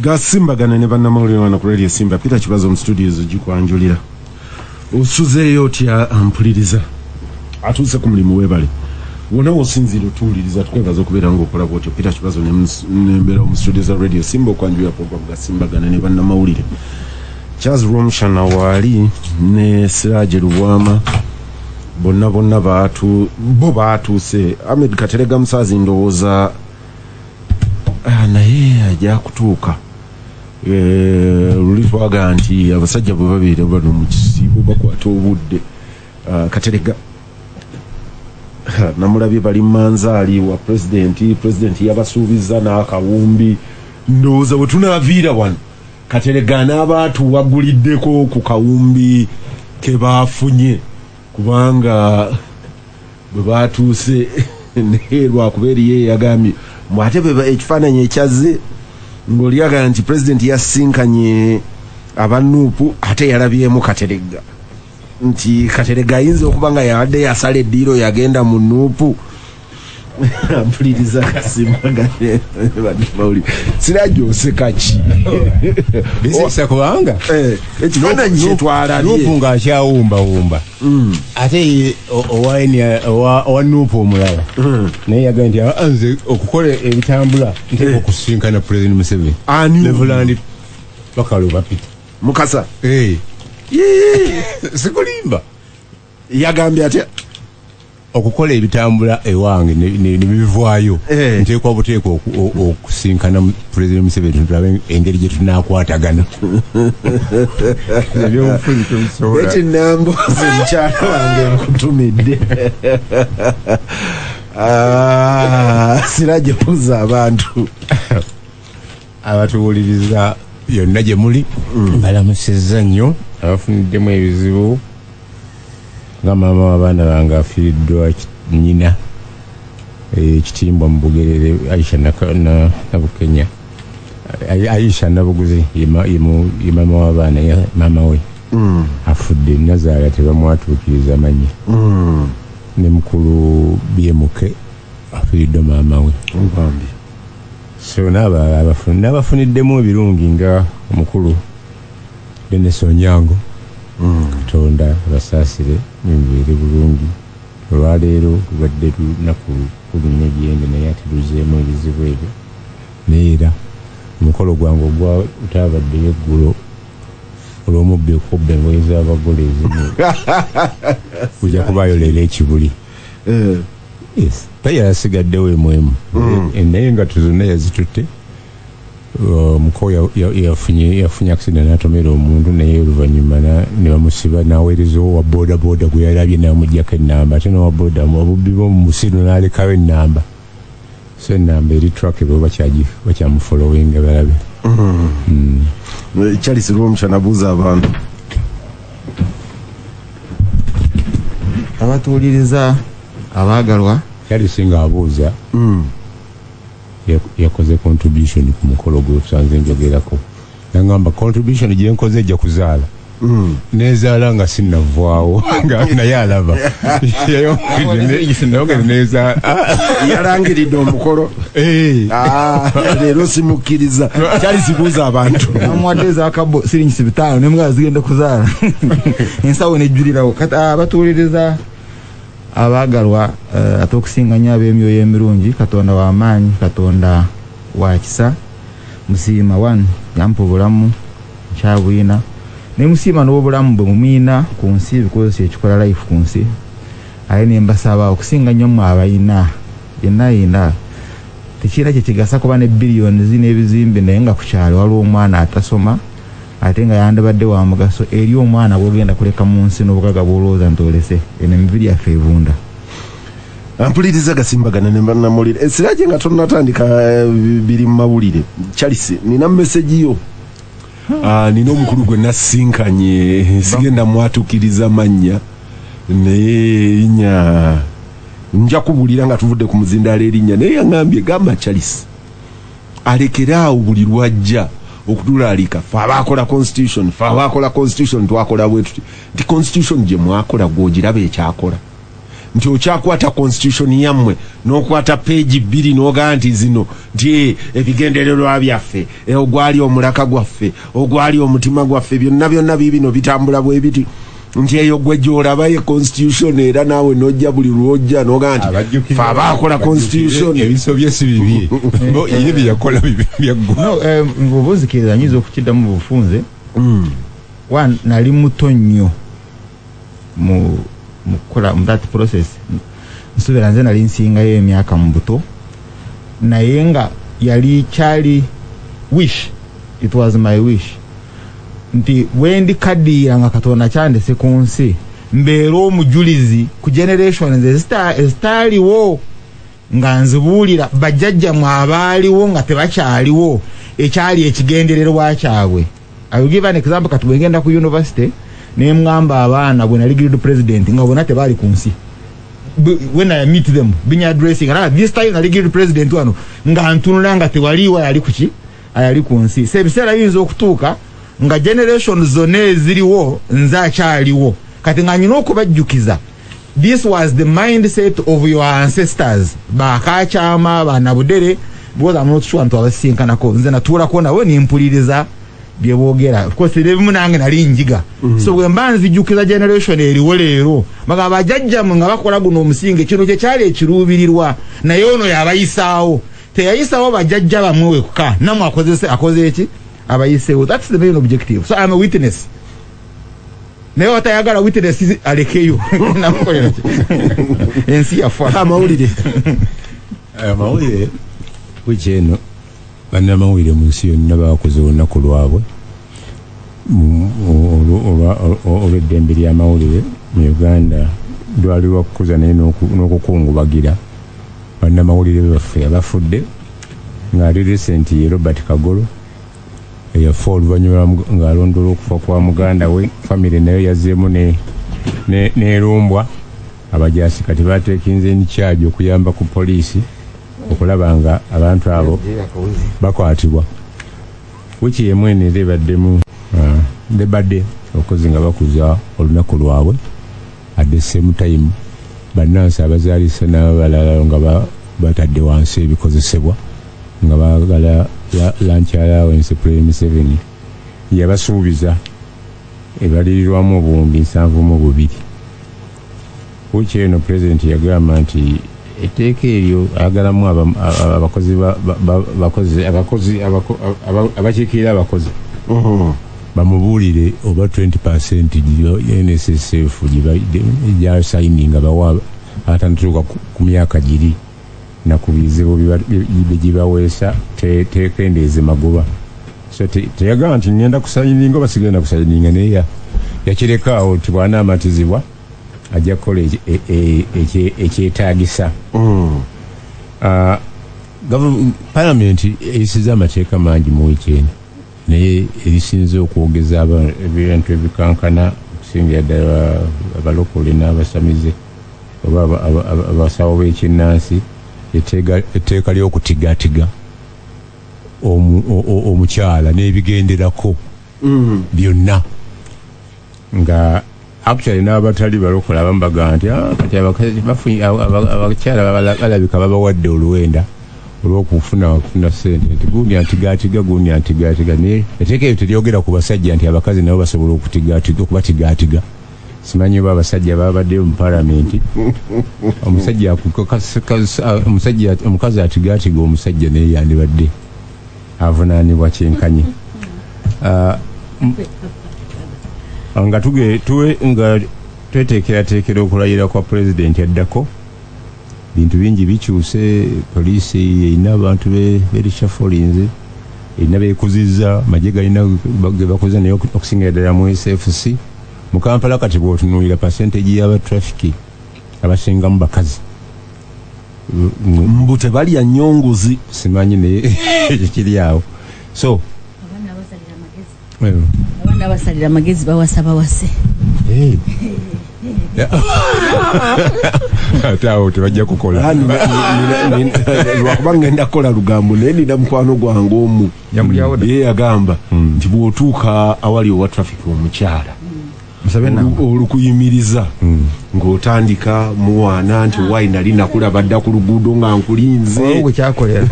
Gasimbagana ne bannamawulire wana ku Radio Simba. Peter Kibazo mu studios gikwanjulira. Osuzeeyo otya ampuliriza. Atuuse ku mulimu weebale. Wona osinzira otuwuliriza tukwebaza okubeera ng'okola bw'otyo. Peter Kibazo nembeera mu studios za Radio Simba okwanjulira program Gasimbagana ne bannamawulire. Charles Romshana waali ne Siraje Lubwama bonna baatuuse. Ahmed Katerega Musaazi ndowooza naye ajja kutuuka. Luli twaga nti abasajja bwe babeera bano mu kisiibo bakwata obudde. Katerega namulabye bali manzaali wa president yabasuubiza n'akawumbi. Ndowooza bwe tunaaviira wano Katerega n'abaatu waguliddeko ku kawumbi ke baafunye kubanga bwe baatuuse ne lwakubeera ye yagambye mwate ekifaananyi ekyazze ng'olyaga nti president yasinkanye abanuupu ate yalabyemu Katerega nti Katerega ayinza okuba nga yabadde yasala eddiiro yagenda mu nuupu. Ampuliriza Gasimbagana bannamawulire Siraje oseka ki bisisa kubanga ekifaananyi kyetwalabye nuupu ng'akyawumbawumba ate owa nuupu omulala naye yaga nti anze okukola ebitambula nteeka okusinkana President Museveni Reverend Bakaluba Peter Mukasa sikulimba yagambye atya okukola ebitambula ewange ne bivaayo nteekwa buteeka okusinkana President Museveni tulabe engeri gye tunaakwatagana. Ekinambozi mukyala wange nkutumidde. Siraje kuza abantu abatuwuliriza yonna gye muli balamusizza nnyo abafuniddemu ebizibu nga maama w'abaana bange afiiriddwa nnyina ekitimbwa mu Bugerere Aisha Nabukenya. Aisha Nabuguzi ye maama w'abaana ye maama we afudde Nazaala tebamwatuukiriza mannya ne mukulu byemuke afiiriddwa maama we. So n'abafuniddemu ebirungi nga omukulu Dennis Onyango Katonda basaasire mbeere bulungi. Olwaleero lubadde lunaku lulinya gyende naye ate luzeemu ebizibu ebyo neera omukolo gwange ogwa utaabaddeyo eggulo olw'omubbi okubba engoye z'abagole ezimu kujja kubaayo leero ekibuli. Tayo yasigaddewo emwemu naye nga tuzonna yazitutte. Muko yafunye accident n'atomera omuntu naye oluvannyuma ne bamusiba n'aweereza owa boda gwe yalabye n'amugyako ennamba ate n'owa boda obubbi bw'omu musino n'alekawo ennamba so ennamba eri truck bo bakyamufolowinga balabe. Charles Romshana abuuza abantu abatuwuliriza abaagalwa Charles nga abuuza yakoze contribution ku mukolo gwe tusanze njogerako nangamba contribution gye nkoze ejja kuzaala nezaala nga sinnavaawo nga naye alaba yalangiridde omukolo leero simukkiriza kyali sibuuza abantu amuwadde ezakabo siringisi 5 nemugala zigenda kuzaala ensawo nejjulirawo kati abatuwuliriza abaagalwa ate okusinganya ab'emyoyo emirungi Katonda w'amaanyi Katonda wa kisa musiima 1 yampa obulamu nkyabwina ne musiima n'obulamu bwe mumuyina ku nsi bikozesa ekikola life ku nsi aye ne mbasaba okusinganya mmwe abayina yenna tekirina kye kigasa kuba ne biliyoni n'ebizimbe naye nga ku kyalo waliwo omwana atasoma ate nga yandibadde wa mugaso eri omwana gw'ogenda kuleka mu nsi n'obugaga bw'olowooza ntolese eno emibiri yaffe evunda. Ampuliriza Gasimbagana ne bannamawulire Siraje nga tonnatandika biri mu mawulire. Charles nina message yo nina omukulu gwe nasinkanye sigenda mwatukiriza mannya naye erinnya nja kubulira nga tuvudde ku muzindaala erinnya naye yaŋŋambye gamba Charles alekeraawo buli lwajja okutulaalika fe abaakola constitution twakola bwe tuti nti constitution gye mwakola gw'ogiraba ekyakola nti okyakwata constitution yammwe n'okwata page 2 n'ogaa nti zino nti ebigendererwa byaffe ogwali omulaka gwaffe ogwali omutima gwaffe byonna bibino bitambula bwe biti nti eyo gwe gy'olaba ye constitution era naawe n'ojja buli lwojja n'ogaa nti fe abaakola constitution ebisobye si bibye ye byeyakola byaggwa ng'obuzikiriza nyiza okukiddamu bufunze nali muto nnyo mu kukola mu that process nsuubira nze nali nsingayo emyaka mu buto naye nga yali kyali wish, it was my wish nti wendi kadiira nga Katonda kyandese ku nsi mbeera omujulizi ku generations ezitaaliwo nga nzibuulira bajjajjammwe abaaliwo nga tebakyaliwo ekyali ekigendererwa kyabwe. I will give an example. Kati bwengenda ku university ne mngamba abaana bwe nali guild president nga bona tebaali ku nsi. When I meet them being addressing this time nali guild president wano nga ntunula nga tewaliwa yali kuki ayali ku nsi. Sebiseera biyinza okutuuka nga generation zonna eziriwo nze akyaliwo kati nga nyina okubajjukiza. This was the mindset of your ancestors. Bakakyama banabudere because I'm not sure nti abasinkanako nze natuulako nawe nimpuliriza byeboogera. Of course ebimu nange nali njiga. So bwe mba nzijjukiza generation eriwo leero bagamba bajjajjammwe nga bakola guno omusinge kino kye kyali ekiruubirirwa naye ono yabayisaawo teyayisaawo bajjajja bamwe wekka namwe akoze eki abayiseewo. That's the main objective. So I'm a witness. Naye watayagala witness alekeyo namukolera ensi yafa amawulire wiki eno bannamawulire mu nsi yonna bakoze olunaku lwabwe olw'eddembe ly'amawulire mu Uganda lwali lwakukuza naye n'okukungubagira bannamawulire baffe abafudde ng'ali recent ye Robert Kagolo eyafa oluvannyuma ng'alondoola okufa kwa muganda we. Famire nayo yazzeemu n'erumbwa. Abajaasi kati bateekinze enicharge okuyamba ku poliisi okulaba nga abantu abo bakwatibwa. Wiki yemu eno era ebaddemu debadde okozi nga bakuza olunaku lwabwe at the same time bannansi abazaalisa n'abalala nga batadde wansi ebikozesebwa nga baagala lunch allowance Prime 7 yabasuubiza ebalirirwamu obuwumbi 72. Wiki eno President yagamba nti etteeka eryo ayagalamu abakiikirira abakozi bamubuulire oba 20% NSSF gyasayininga bawa atanatuuka ku myaka giri na ku bizibu gibaweesa tekendeeze magoba. So teyagamba nti ngenda kusayininga oba sigenda kusayininga naye yakirekaawo nti bw'anaamatizibwa ajja kukola ekyetaagisa. Palamenti eyisize amateeka mangi mu wiki eno naye erisinze okwogeza ebintu ebikankana okusingira ddala abalokole n'abasamize oba abasawo b'ekinnansi etteeka ly'okutigaatiga omukyala n'ebigenderako byonna nga actually n'abatali balokole abamu bagamba nti kati abakyala balabika babawadde oluwenda olw'okufuna ssente nti gundi antigaatiga naye etteeka eryo teryogera ku basajja nti abakazi nabo basobola okubatigaatiga. Simanyi oba abasajja babaddeyo mu palamenti omukazi atigaatiga omusajja naye yandibadde avunaanibwa kyenkanyi. Nga tweteekerateekera okulayira kwa pulezidenti addako bintu bingi bikyuse. Poliisi erina abantu berishafolinze erina beekuzizza amagye galina ge bakoze naye okusingira ddala mu SFC mu Kampala. Kati bw'otunuulira percentage y'abatrafiki abasingamu bakazi mbu tebalya nnyonguzi simanyi naye ekyo kiri awo. So abaana basalira amagezi bawase ate awo tebajja kukola lwakuba ngenda kukola lugambo naye nina mukwano gwange omu ye yagamba nti bw'otuuka awali owa traffic omukyala olukuyimiriza ng'otandika muwaana nti wayi nali nakula badda ku luguudo nga nkulinze kyakolera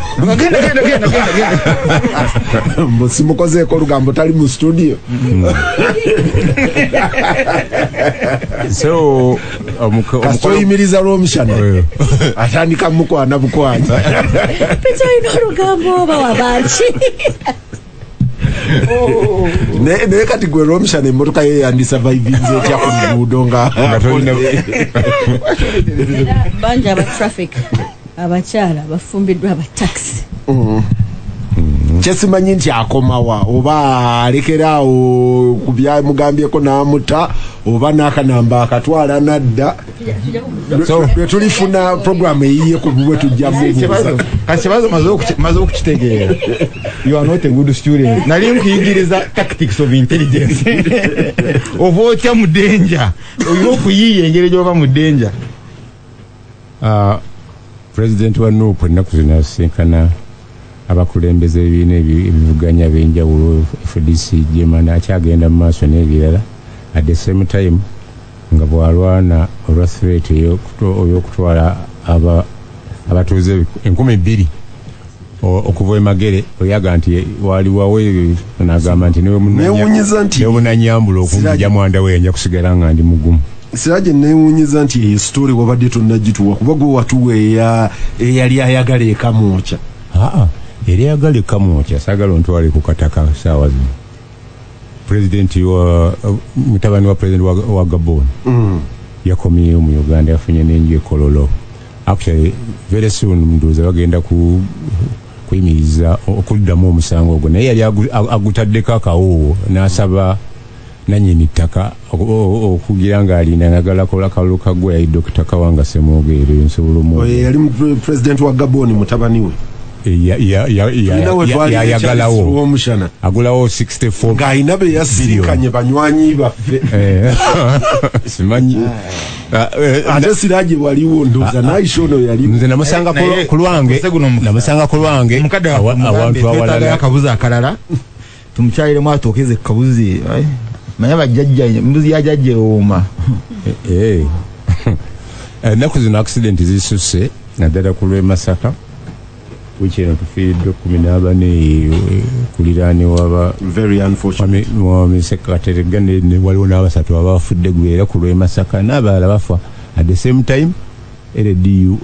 mbo simukozeeko olugambo tali mu studio so kasitoyimiriza lw'omushana atandika mukwana bukwanya pekyalina olugambo oba wabanki naye kati gwe lw'omushana emmotoka ye yandisurvivinze etya ku luguudo nga bangi aba traffic abakyala bafumbiddwa aba taxi kyesimanyi nti akomawa oba alekeraawo ku byamugambyeko n'amuta oba n'akanamba akatwala nadda lwe tulifuna programu eyiye ku bubwe tujjamu kibazo maze okukitegeera you are not a good student nali nkuyigiriza tactics of intelligence oba otya mu denja olina okuyiiya engeri gy'oba mu denja president wa nuupu ennaku zino asinkana abakulembeze ebibiina ebivuganya ebyenjawulo FDC Jemana akyagenda mu maaso n'ebirala at the same time nga bwalwana olwa threat ey'okutwala abatuuze 2,000 okuva emagere oyaga nti waliwawe n'agamba nti newunanyambula okunjja mwanda we yanja kusigala nga ndi mugumu Siraje newunyiza nti eyo story wabadde tonnagituwa kuba gwe watuwa eyali ayagala ekamwokya yali ayagala ekamwokya saagala ontwale ku kataka saawa zino mutabani wa president wa Gabon yakomyeyo mu Uganda yafunye n'enju ekololo actually very soon nduuza bagenda kuyimiriza okuddamu omusango ogwo naye yali agutaddeko akawoowo n'asaba nanyini ttaka okugira nga alina nagala kola kalulu kagwe yayi Dr. Kawanga Semwogere nsobolo yali president wa Gabon mutabani we yagalawo agulawo 64 ng'ayina be yasinkanye banywanyi baffe simanyi ate Siraje waliwo ndoza naishono yali nze namusanga ku lwange awantu awalala akabuzi akalala tumukyaliremu atookeze kabuzi manya bajjajja mbuzi yajjajja ooma ennaku zino accident zisusse naddala ku lw'e Masaka wikyeno tufiiriddwe 14 kuliraani waba very unfortunate sekatera waliwo n'abasatu abafudde gwera ku lw'e Masaka n'abalala bafa at the same time LDU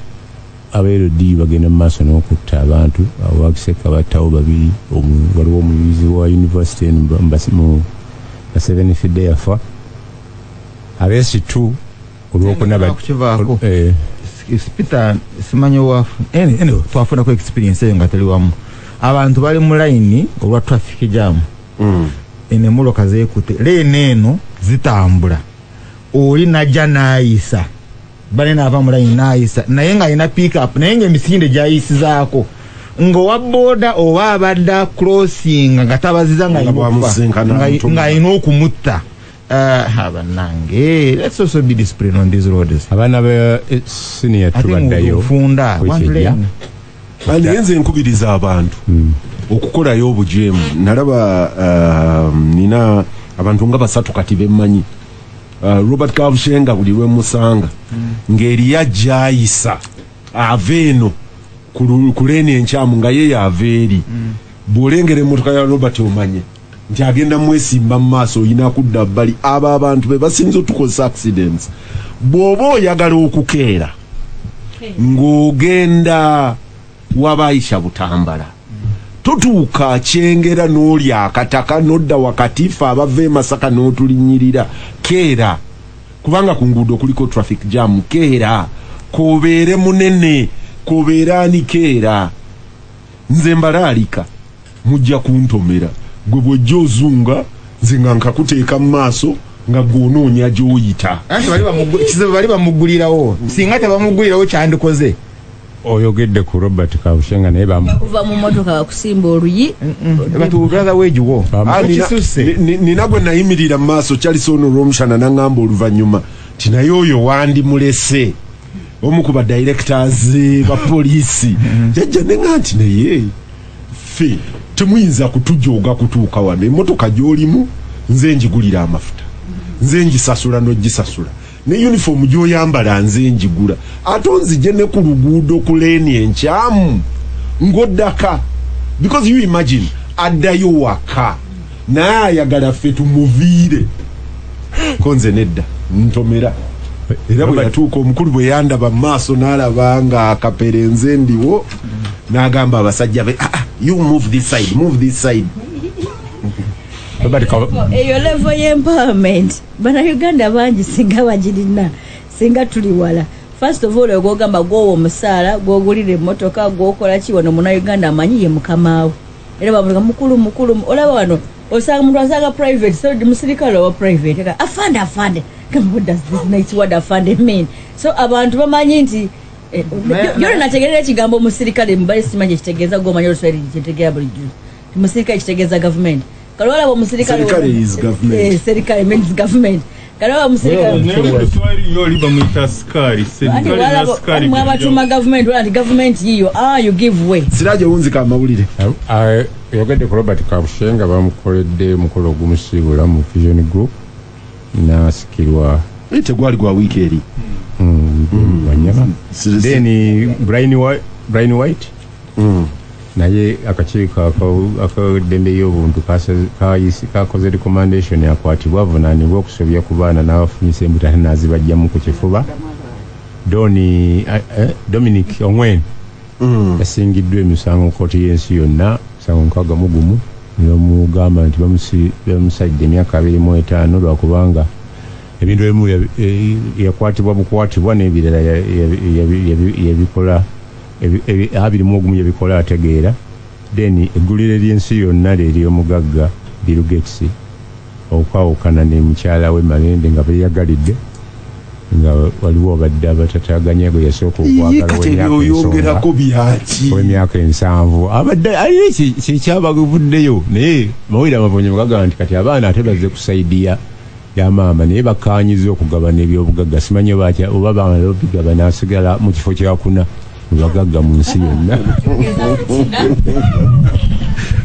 bagenda mu maaso n'okutta abantu awakiseka battawo 2 waliwo omuyizi wa university mu Baseveni Fidde yafa abesitu olw'okunaba Peter simanyi wafu twafuna ku experience eyo nga tali wamu abantu bali mu line olwa traffic jam ene muloka zeekute leene eno zitambula oli najja naayisa bale naava mu line naayisa naye nga alina pick up naye nga emisinde gyayisizaako ng'owa boda oba abadde crossing nga tabaziza nga alina okumutta abanange let's also be disciplined on these roads abaana ba senior tubaddayo funda naye nze nkubiriza abantu okukolayo obujeemu nalaba nina abantu nga 3 kati bemmanyi Robert Kavushenga buli lwe musanga ng'eri yajja ayisa aveeno kuleni enkyamu nga ye yaveeri bw'olengera emmotoka ya Robert omanye nti agenda mwesimba mu maaso oyina kudda bbali abo abantu be basinza otukosa accidents bw'oba oyagala okukeera ng'ogenda wabayisha Butambala totuuka Kyengera n'oli akataka n'odda wakati fe abava e Masaka n'otulinyirira keera kubanga ku nguudo kuliko traffic jam keera kobeere munene kobeera ani keera nze mbalaalika mujja kuntomera gwe bw'ojja ozunga nze nga nkakuteeka mu maaso nga gw'onoonya gy'oyita kizibu bali bamuggulirawo singa tebamuggulirawo kyandikoze oyogedde ku Robert Kavushenga naye kuva mu motoka bakusimba oluyi batuugaza weegiwo nina gwe nayimirira mu maaso Charleson olw'omushana naŋŋamba oluvannyuma ti naye oyo wandimulese omu ku badirectors ba poliisi jajja nenga nti naye ffe temuyinza kutujooga kutuuka wano emmotoka gy'olimu nze njigulira amafuta nze ngisasula n'ogisasula ne uniform gy'oyambala nze njigula ate onzije ne ku luguudo ku leeni enkyamu ng'oddaka because you imagine addayo waka naye ayagala ffe tumuviire ko nze nedda ntomera era bwe yatuuka omukulu bwe yandaba mu maaso n'alaba nga akapere nze ndiwo n'agamba abasajja be you move this side eyo level y'empowerment bannayuganda bangi singa bagirina singa tuli wala first of all ogwogamba gwowa omusaala gwogulira emmotoka gwokola ki wano munnayuganda amanyi ye mukamaawe era bamuga mukulu olaba wano osanga muntu asanga private so musirikale owa private afande what does this nice word afande mean so abantu bamanyi nti yona nategerera ekigambo musirikale mbale simanyi ekitegeeza gwomanyi oluswahili kyetegeera bulijjo musirikale kitegeeza government kalwala musirikale is government serikale means government kalwala musirikale oluswahili yo liba mwita askari serikale na askari mwabatuma government wala government yiyo you give way siraje wunzika amawulire yogedde ku Robert Kabushenga bamukoledde mukolo ogumusiibula mu Vision Group nasikirwa tegwali gwa wiiki eri wanyama then Brian White naye akakiiko akadembe y'obuntu kakoze recommendation yakwatibwa avunaanibwa okusobya ku baana n'abafunyisa embuto ate n'azibajjamu ku kifuba Dominic Ongwen yasingiddwa emisango kkooti y'ensi yonna musango 61 n'omugamba nti bamusalidde emyaka 25 lwakubanga ebintu ebimu yakwatibwa bukwatibwa n'ebirala yabikola abirimu ogumu yabikola ategeera then eggulire ly'ensi yonna ly'omugagga Bill Gates okwawukana ne mukyala we Malende nga beyagalidde nga waliwo abadde abatataganya gwe yasooka okwagala w'emyaka 7 abadde alina kikyabavuddeyo naye mawulire amavunye mugagga nti kati abaana ate bazze kusaidiya ya maama naye bakkaanyiza okugabana ebyobugagga simanyi oba baana bigabana asigala mu kifo kyakuna bagagga mu nsi yonna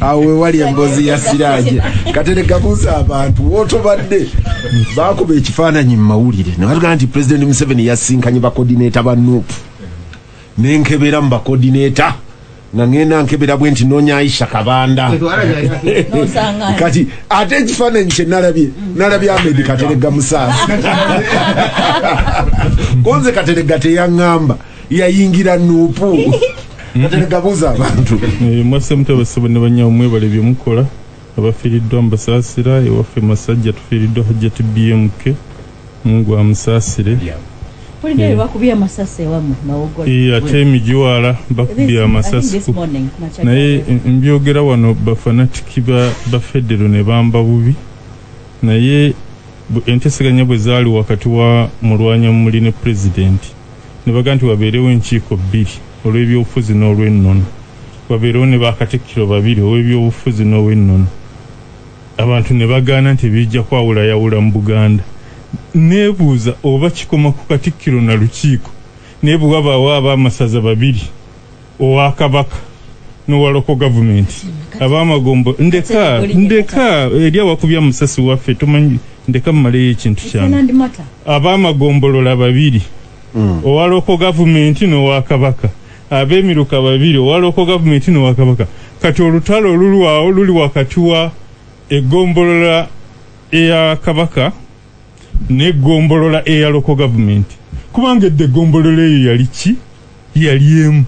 awe wali embozi ya Siraje Katerega buuza abantu wotobadde bakuba ekifaananyi mu mawulire ne batuga nti President Museveni yasinkanye ba coordinator ba NUP nenkebera mu ba coordinator nga ngenda nkebera bwe nti noonya Aisha Kabanda kati ate ekifaananyi kye nalabye Ahmed Katerega Musaasi konze Katerega teyaŋŋamba yayingira nupu Katerega buuza abantu mwase mutabasaba ne banyawo mwebale byemukola abafiiriddwa mbasaasira ewaffe Masajja tufiiriddwa Hajjati BMK Mungu amusaasire bakubye amasasi ewamu Nawogola ate emijuwala bakubye amasasi naye mbyogera wano bafanatiki ba federo ne bamba bubi naye enteseganya bwe zaali wakati wa mulwanyamuli ne pulezidenti ne baga nti wabeerewo enkiiko bbiri olw'ebyobufuzi n'olw'ennono wabeerewo ne bakatikkiro babiri olw'ebyobufuzi n'olw'ennono abantu ne bagaana nti bijja kwawulayawula mu Buganda neebuuza oba kikoma ku katikkiro na lukiiko naye bwe wabaawo ab'amasaza babiri owa Kabaka n'owa local government ab'amagombo ndeka eri awakubya amasasi waffe tomanyi ndeka mmaleyo ekintu kyange ab'amagombolola babiri owa local government n'owa Kabaka ab'emiruka babiri owa local government n'owa Kabaka kati olutalo olulwawo luli wakati wa egombolola eya Kabaka n'egombolola eya local government kubanga edde egombolola eyo yali ki yali emu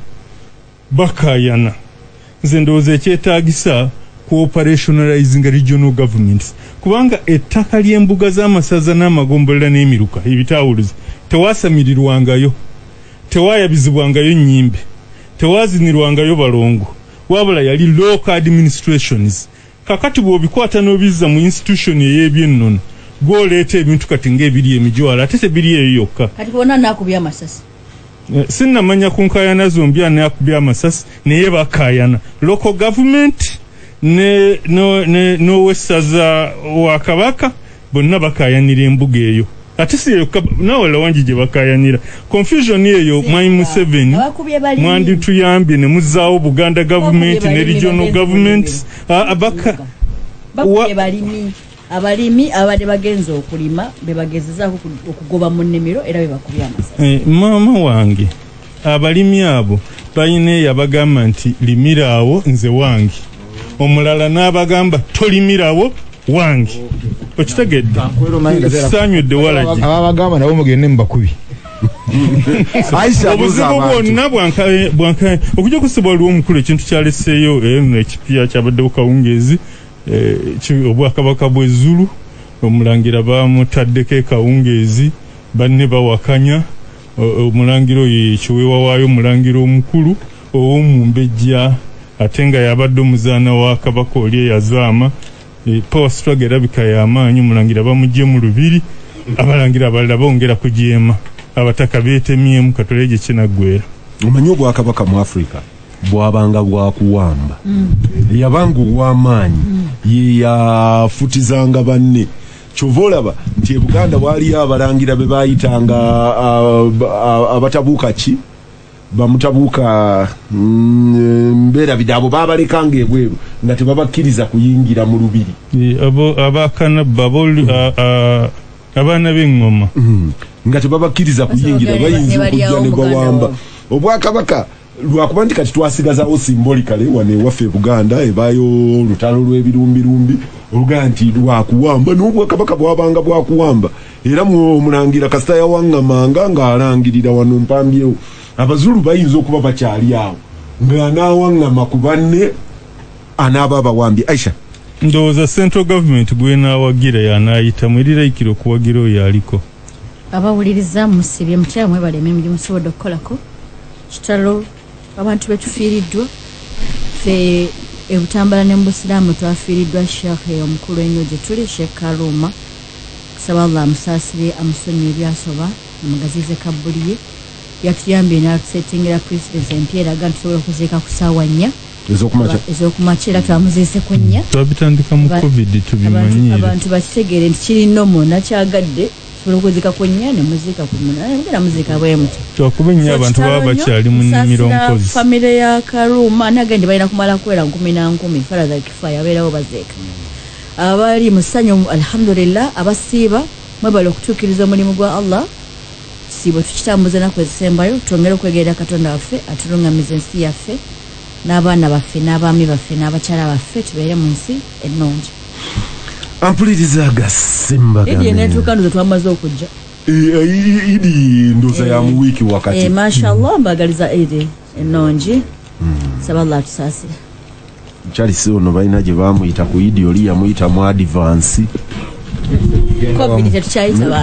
bakayana nze ndowooza ekyetaagisa cooperationalizing regional governments kubanga ettaka ly'embuga z'amasaza n'amagombolola n'emiruka ebitawuluzi tewasamirirwangayo tewayabizibwangayo nnyimbe tewazinirwangayo balongo wabula yali local administrations kakati bw'obikwata n'obizza mu institution ey'ebyennono gw'oleeta ebintu kati ng'ebiri emijuwala ate tebiri eyo yokka kati bonna nakubya amasasi sinnamanya ku nkayana zombi ani akubya amasasi naye bakayana local government n'owessaza wa Kabaka bonna bakayanira embuga eyo ate si yokka nawala wangi gye bakayanira confusion eyo mwami Museveni mwandi tuyambye ne muzzaawo Buganda government ne regional government abalimi abadde bagenza okulima bebagezezaako okugoba mu nnimiro era bebakubya amasasi. Maama wange abalimi abo balina yabagamba nti limiraawo nze wange, omulala n'abagamba tolimirawo wange. Okitegedde? Saanywedde walagi ababagamba nabo mugende mubakubi. Obuzibu bwonna bwanka okujja kusibwa waliwo omukulu ekintu kyaleseeyo eno ekipya kyabaddewo kawungeezi obwakabaka bw'ezzulu omulangira bamutaddeko kawungeezi banne bawakanya omulangira oyo ekiweewawaayo omulangira omukulu ow'omumbejja ate nga yabadde omuzaana wa kabaka oli eyazaama power struggle erabika y'amaanyi omulangira bamugye mu lubiri abalangira abalala bongera kujeema abataka beetemyemu katole gye kinaggwera. Omanyi obwakabaka mu Africa bwabanga bwakuwamba yabanga ow'amaanyi ye yafutizanga banne. Kyova olaba nti e Buganda waaliyo abalangira be baayitanga abatabuuka ki bamutabuuka mbeerabidde abo baabalekanga ebweru nga tebabakkiriza kuyingira mu lubiri. Abo abakanabba abaana b'eŋŋoma nga tebabakkiriza kuyingira bayinza okujja ne bawamba. Obwakabaka lwakuba nti kati twasigazawo simbolikale wano ewaffe e Buganda ebaayo olutalo lw'ebirumbirumbi olugaa nti lwakuwamba n'obwakabaka bwabanga bwakuwamba era omulangira kasita yawaŋŋamanga ng'alangirira wano mpambyewo Abazulu bayinza okuba bakyali awo ng'anaawaŋŋama ku banne anaaba abawambye. Aisha, ndowooza central government gwenaawagira y'anaayitamu eriraikira okuwagira oyo aliko. Abawuliriza musibye mukyala mwebale emirimu musobodde okukolako kitalo abantu betufiiriddwa ffe ebutambala ne mu busiraamu twafiiriddwa sheekhe omukulu ennyo gye tuli Sheekh Karuma kusaba Allah amusaasire amusonyiwe ebyasoba amugazize kabbuliye yatuyambye n'atusetingira president empya eraga ntusobola okuziika ku ssaawa 4 ez'okumakya era twamuziise ku 4 twabitandika mu covid tubimanyiire abantu bakitegeere nti kirina omunda kyagadde tusobola okuziika ku 4 ne muziika ku 8 mugenda muziika bwe muti twakuba ennyo abantu baba bakyali mu nnimiro mpozi. Famire ya Karuma nagende balina kumala kwera 10 faraza kifa yabeerawo bazeeka abali mu ssanyu alhamdulillah abasiiba mwebale okutuukiriza omulimu gwa Allah sibo tukitambuza naku ezisembayo twongere okwegerera Katonda waffe atulungamiza ensi yaffe n'abaana baffe n'abaami baffe n'abakyala baffe tubeere mu nsi ennungi. Ampuliriza Gasimba Idi netuuka ndoza twamaze okujja Idi ndoza ya mu wiiki wakati mashallah mbagaliza Idi ennungi saba Allah tusaasire. Charles ono balina gye bamuyita ku Idi oli yamuyita mu advance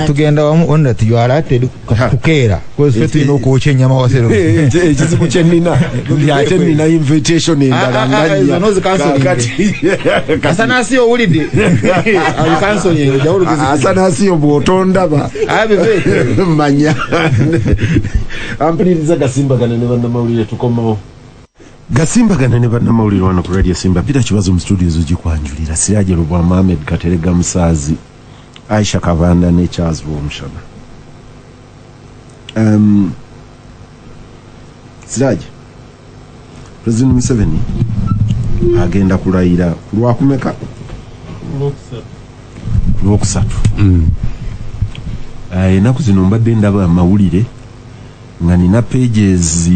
tugenda wamu onda tuyalate kukeera kwefe tulina okwokya ennyama wasero ekizibu kyennina ate nina invitation endala asanasi owulidde asanasi bw'otondaba manya. Ampuliriza Gasimbagana ne bannamawulire tukomawo. Gasimbagana ne bannamawulire wano ku Radio Simba. Peter Kibazo mu studios ugikwanjulira Siraje Lubwama Ahmed Katerega Musaazi Aisha Kavanda ne Charles Bwomushana. Siraje President Museveni agenda kulayira kulwakumeka lwokusatu. Enaku zino mbadde ndaba amawulire nga nina pages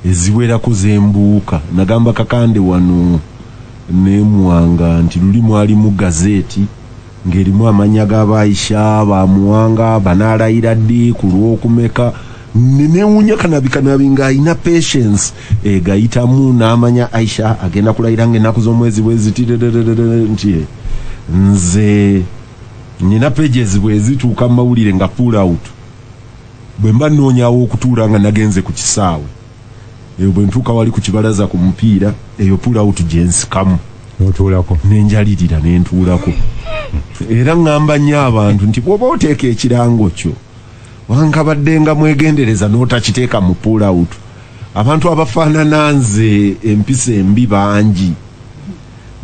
eziwerako zembuuka nagamba Kakande wano nemwanga nti luli mwali mu gazeti ng'erimu amanya g'Abaisha bamuwanga banaalayira ddi ku lw'okumeka nenewunya kanabi nga alina patience gayitamu n'amanya Aisha agenda kulayira ng'ennaku z'omwezi nti nze nina pages bwezituuka mu mawulire nga pull out bwe mba nnoonyawo okutuula nga nagenze ku kisaawe eyo bwe ntuuka wali ku kibalaza ku mupiira eyo pull out gye nsikamu n'otuulako nenjalirira nentuulako era ngamba nnyo abantu nti bw'oba oteeka ekirango kyo wankabadde nga mwegendereza n'otakiteeka mu pull out abantu abafaanana nze empisa embi bangi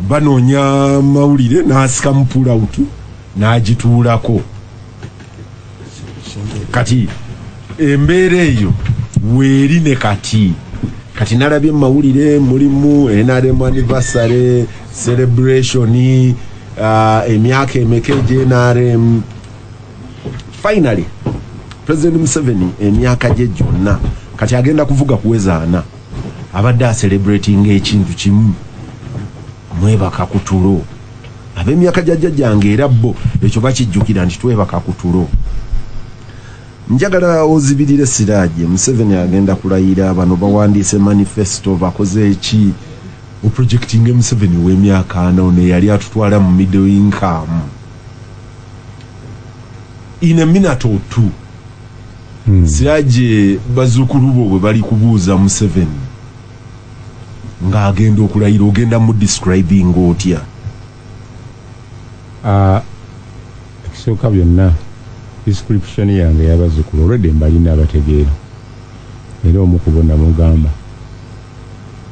banoonya mawulire n'asika mu pull out n'agituulako kati embeera eyo weeri ne kati nalabye mawulire mulimu NRM anniversary celebration emyaka emeke NRM. Finally President Museveni emyaka gye gyonna kati agenda kuvuga kuweza ana abadde celebrating ekintu kimu mwebaka kutulo ab'emyaka jjajjange era bo ekyo bakijjukira nti twebaka kutulo. Njagala ozibirire Siraaje Museveni agenda kulayira bano bawandiise manifesto bakoze eki projecting Museveni w'emyaka ana ne yali atutwala mu middle income in a minute or two. Siraaje bazukulu bo bwe bali kubuuza Museveni ng'agenda okulayira ogenda mu describing otya? Ekisooka byonna description yange y'abazzukulu olwedde mbalina abategeera era omu kubona mugamba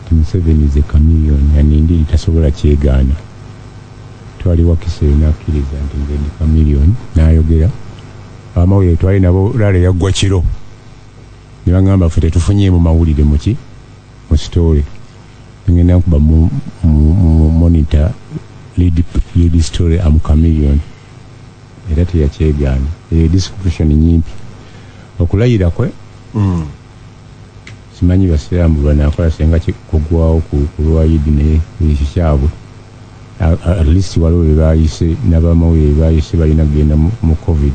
ti Museveni ze chameleon yanindiri tasobola kyegaana. Twali Wakiseera n'akkiriza nti nze ndi chameleon n'ayogera amawulire twali nabo lale yaggwa kiro ne bagamba ffe tetufunye mu mawulire muki mu story ngenda nkuba mu monitor lead story am chameleon era teyakyegaana description nyimpi okulayira kwe simanyi basiraamu banakola senga kugwawo ku lwayidi naye ekikyabwe at least waliwo bebayise n'abamawulire bebayise balina kugenda mu covid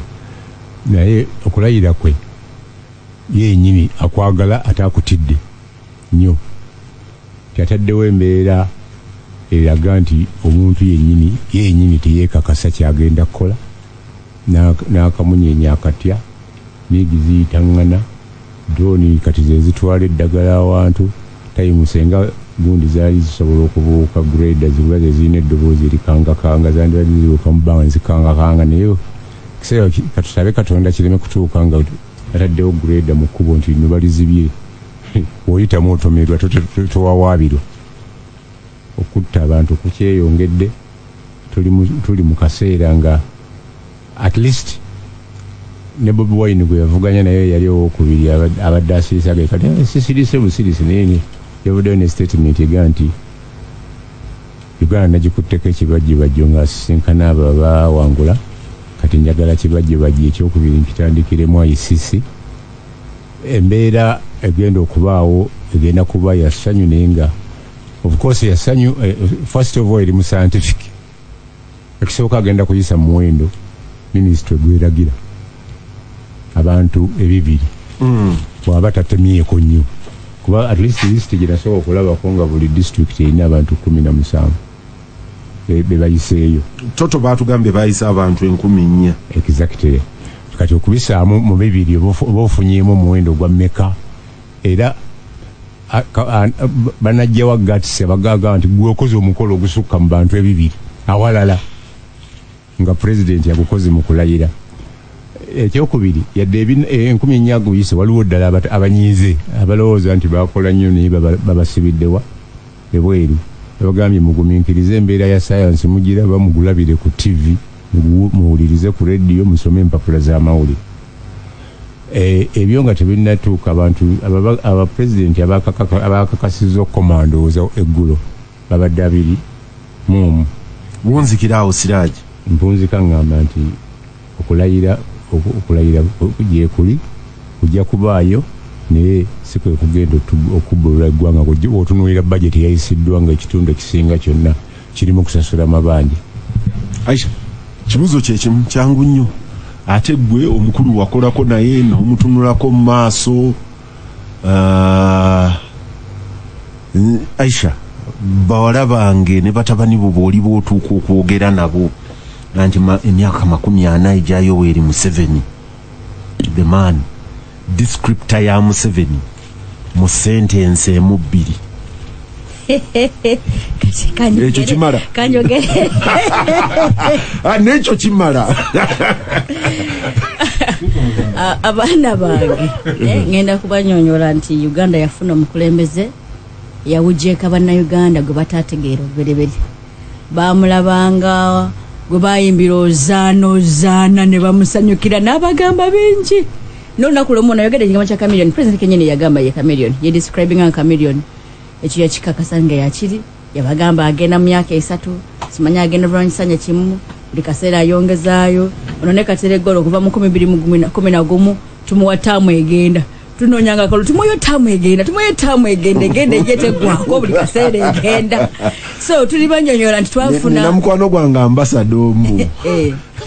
naye okulayira kwe yenyini akwagala atakutidde nnyo kyataddewo embeera eraga nti omuntu yenyini teyeekakasa kyagenda kukola n'akamunyenya akatya n'egiziyitaŋŋana droni kati ze zitwala eddagala awantu tayimusenga gundi zaali zisobola okubuuka grade ziba ze zirina eddoboozi erikangakanga zandibadde zibuuka mu bbanga zikangakanga naye kiseera katusabe Katonda kireme kutuuka nga ataddewo grade mu kkubo nti lino balizibye oyitamu otomerwa towawaabirwa. Okutta abantu kukyeyongedde tuli mu kaseera nga at least ne Bobi Wine gwe yavuganya naye yali owokubiri abadde asiisaga kati sisirise busirisi naye yavuddeyo ne statement ega nti Uganda nagikutteko ekibajjibajjo ng'asisinkana abo abawangula kati njagala kibajjibajjo ekyokubiri nkitandikiremu ICC. Embeera egenda okubaawo egenda kuba yasanyu naye nga of course yasanyu first of all eri mu scientific ekisooka agenda kuyisa mu muwendo minisitule gweragira abantu ebibiri bw'aba tatemyeko nnyo kuba at least list gyenasobola okulabako nga buli district erina abantu 17 be bayiseeyo. Toto baatugambye bayise abantu 4,000 exactly. Kati okubisaamu mu bibiri oba ofunyemu omuwendo gwa mmeka era banajjawa gatise bagaga nti gwe okoze omukolo ogusukka mu bantu ebibiri awalala nga president yagukoze mu kulayira. Ekyokubiri yadde 10,000 aguyise waliwo ddala abanyiize abalowooza nti bakola nnyo naye babasibiddewa ebweru. Bagambye mugumiikirize embeera ya sayansi mugiraba mugulabire ku TV muwulirize ku radio musome empapula z'amawulire. Ebyo nga tebinnatuuka abantu abapresidenti abakakasizza okukomandooza eggulo babadde 2 wunzikiraawo Siraaje mpunzika ngamba nti okulayira gye kuli kujja kubaayo naye si kwe kugenda okubbulula eggwanga otunuulira bajeti yayisiddwa nga ekitundu ekisinga kyonna kirimu kusasula mabanja. Aisha kibuzo kyekimu kyangu nnyo ate gwe omukulu wakolako naye n'omutunulako mu maaso. Aisha bawala bange ne batabani bo booli bootuuka okwogera nabo nanti emyaka 40 ejayo Yoweri Museveni the man descriptor ya Museveni mu sentence emu 2 ekyo kimala kanjogere nekyo kimala abaana bange ngenda kubanyonyola nti Uganda yafuna omukulembeze yawujjeeka bannayuganda gwe bataategeera obuberiberi baamulabanga gwe bayimbira ozaana ne bamusanyukira n'abagamba bingi n'olunaku lumu nayogera ekigambo kya chameleon. President kenyini yagamba ye chameleon ye describing a chameleon ekyo yakikakasa nga yakiri yabagamba agenda mu myaka 3 simanya agenda bulanyisanya kimu buli kaseera ayongezaayo ono ne Kateregolo okuva mu 2011 tumuwa taamu egenda tunonyanga kalo tumuyo taamu egenda yetegwako buli kaseera egenda so tuli banyonyola nti twafuna namukwano gwange ambassador omu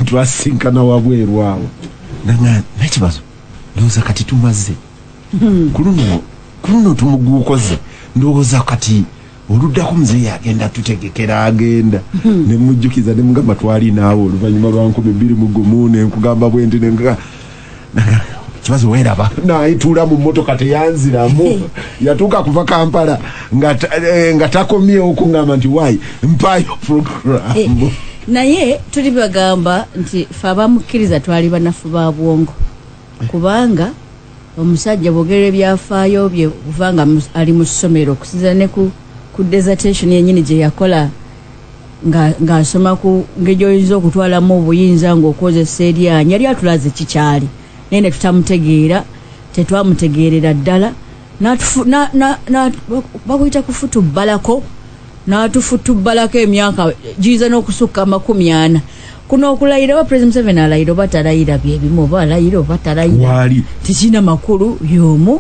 twasinkana wabweru awo nekibazo ndowooza kati tumaze kuluno tumuguukoze ndowooza kati oluddako muzeeyi agenda tutegekera agenda nemujjukiza nemugamba twalinaawo oluvannyuma lwa 2021 nenkugamba bwendi kibazo weeraba naayituula mu mmotoka teyanziramu yatuuka kuva Kampala nga takomyewo okuŋŋamba nti wayi mpaayo programu naye tuli bagamba nti fe abamukkiriza twali banafu ba bwongo kubanga omusajja bwogera ebyafaayo bye kuvanga ali mu ssomero okusinziira ne ku dissertation yennyini gye yakola ng'asoma ku ngeri gy'oyinza okutwalamu obuyinza ng'okozesa eryanyi yali atulaze kikyali naye ne tutamutegeera tetwamutegeerera ddala bakuyita kufutubbalako n'atufutubbalako emyaka giyinza n'okusukka 40 kuno okulayira oba President Museveni alayira oba talayira byebimu oba alayira oba talayira tekirina makulu y'omu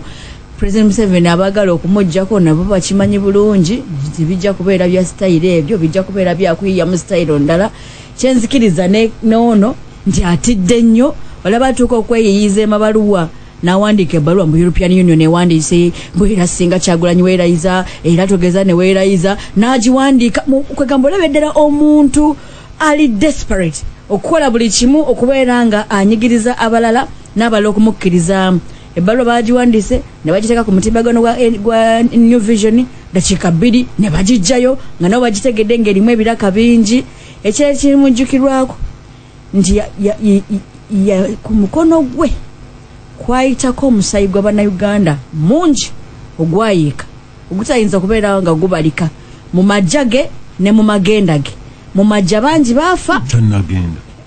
President Museveni abagala okumujjako nabo bakimanyi bulungi nti bijja kubeera bya sitayiro ebyo bijja kubeera byakuyiya mu sitayiro ndala kyenzikiriza n'ono nti atidde nnyo olaba atuuka okweyiyiza emabaluwa n'awandiika ebbaluwa mu European Union ewandiise bwera singa Kyagulanyi weerayiza era togeza ne weerayiza n'agiwandiika kwegamba olaba eddala omuntu ali desperate okukola buli kimu okubeera nga anyigiriza abalala n'abalala okumukkiriza ebbaluwa bagiwandiise ne bagiteeka ku mutimbagano gwa New Vision dakiika 2 ne bagijjayo nga nabo bagitegedde ng'erimu ebiraka bingi ekyali kirimujjukirwako nti ku mukono gwe kwayitako omusayi gw'Abannayuganda mungi ogwayiika ogutayinza kubeera nga gubalika mu majja ge ne mu magenda ge mu majja bangi baafa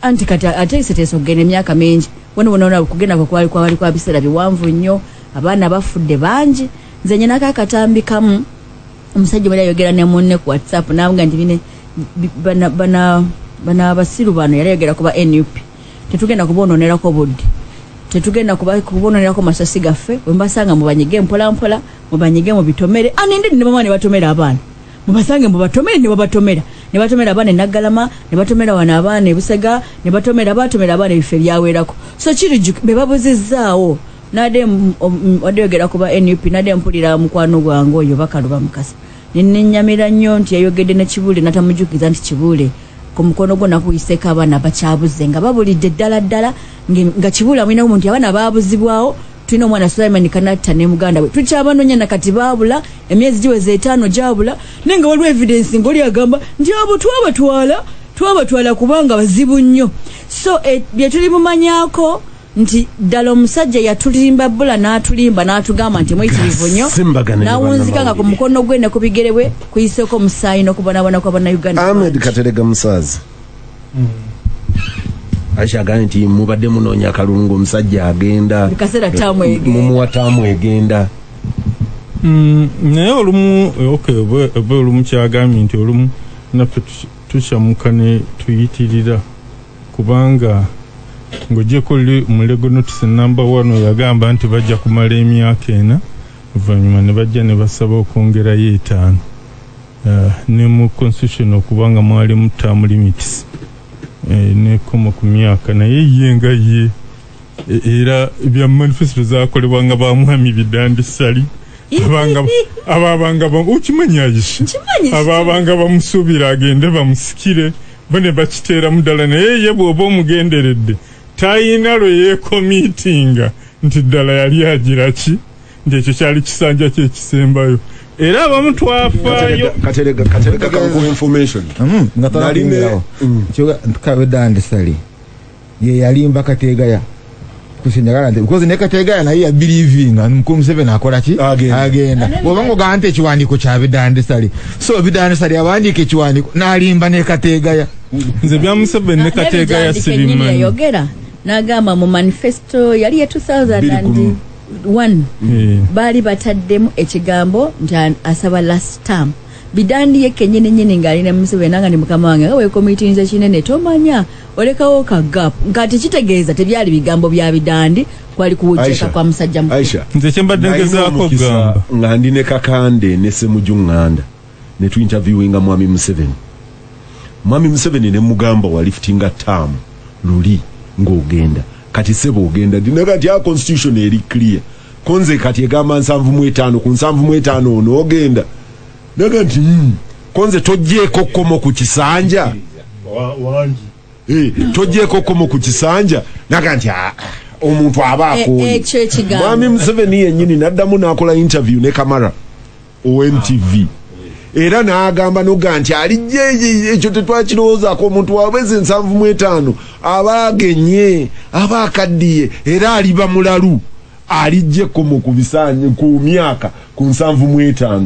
anti kati ate seteesa okugenda emyaka mingi wona kugenda kwali kwa biseera biwanvu nnyo abaana bafudde bangi nze nyenako akatambi kamu omusajja bali ayogera ne munne ku WhatsApp navuga nti bine bana abasiru bano yali ayogera kuba NUP tetugenda kuboononerako budde tetugenda kuboononerako masasi gaffe wembasanga mubanyige mpola mubanyige mu bitomere aninde ne bamwe ne batomera abaana mubasange mubatomere ne babatomera ne batomera abaana Naggalama ne batomera wana abaana Busega ne batomera abaana ebife byaweerako so kiri be babuzizaawo nade odeyogera kuba NUP nade mpulira mukwano gwange oyo Bakaluba Mukasa nennyamira nnyo nti yayogedde ne Kibule natamujukiza nti Kibule ku mukono gwo nakuyiseko abaana bakyabuze nga babulidde ddala nga Kibule amwina omuntu abaana baabuzibwawo tulina omwana Sulaiman Kanatta ne muganda we tukyabanoonya nakati baabula emyezi giweze 5 gyabula naye nga waliwo evidence ng'oli agamba nti abo twabatwala kubanga bazibu nnyo so bye tuli mumanyaako nti ddala omusajja yatulimba bbula n'atugamba nti mwitirivu nnyo n'awunzika nga ku mukono gwe ne ku bigere bwe kuyiseeko omusaayi n'okubonaabona kw'Abannayuganda Ahmed Katerega Musaazi Aisha nti mubadde munoonya kalungu omusajja agenda bikaseera mumuwa taamu egenda naye olumu oba olumu kyagambye nti olumu naffe tukyamuka ne tuyitirira kubanga ng'ogyeko mulego notice number 1 yagamba nti bajja kumala emyaka 4 oluvannyuma ne bajja ne basaba okwongerayo 5 ne mu constitution okubanga mwali mu term limits nekoma ku myaka naye ye nga ye era bya manifesto zakolebwa nga bamwami bidandisali ababanga ukimanyayisha ababanga bamusuubira agende bamusikire bane bakiteera mudala naye ye bw'oba omugenderedde tayina lwe yekomitinga nti ddala yali agira ki nti ekyo kyali kisanja kyekisembayo era abamu twafaayo Katerega ku information ngatalinawo kabedandisali ye yalimba Kategaya kusinyagala nti because ne Kategaya naye ya believinga mukulu Museveni akola ki agenda obango gante ekiwandiiko kya bidandisali so bidandisali awandiika ekiwandiiko n'alimba ne Kategaya nze bya Museveni ne Kategaya sibimanyi yayogera n'agamba mu manifesto yali ya 2001 baali bataddemu ekigambo nti asaba last term bidandi yekenyine nyine ngalina Museveni nanga ni mukama wange we committee nze kinene tomanya olekawo ka gap ngati kitegeeza tebyali bigambo bya bidandi kwali kuwucheka kwa musajja mukulu Aisha nze kyembaddengezaako gamba nga ndi ne Kakande ne Semujunganda ne tu interviewinga Mwami Museveni ne mugamba wa liftinga term luli ng'ogenda kati sebo ogenda dina kati ya constitution eri clear konze kati egamba 75 ku 75 ono ogenda naga nti konze tojjeko komo ku kisanja wangi tojjeko komo ku kisanja naga nti omuntu abaako Mwami Museveni yennyini naddamu n'akola interview ne Kamara OMTV era n'agamba noga nti alijje ekyo tetwakirowoozaako omuntu wabweze 75 abaagenye abaakaddiye era aliba mulalu alijjeko mu kubisanye ku myaka ku 75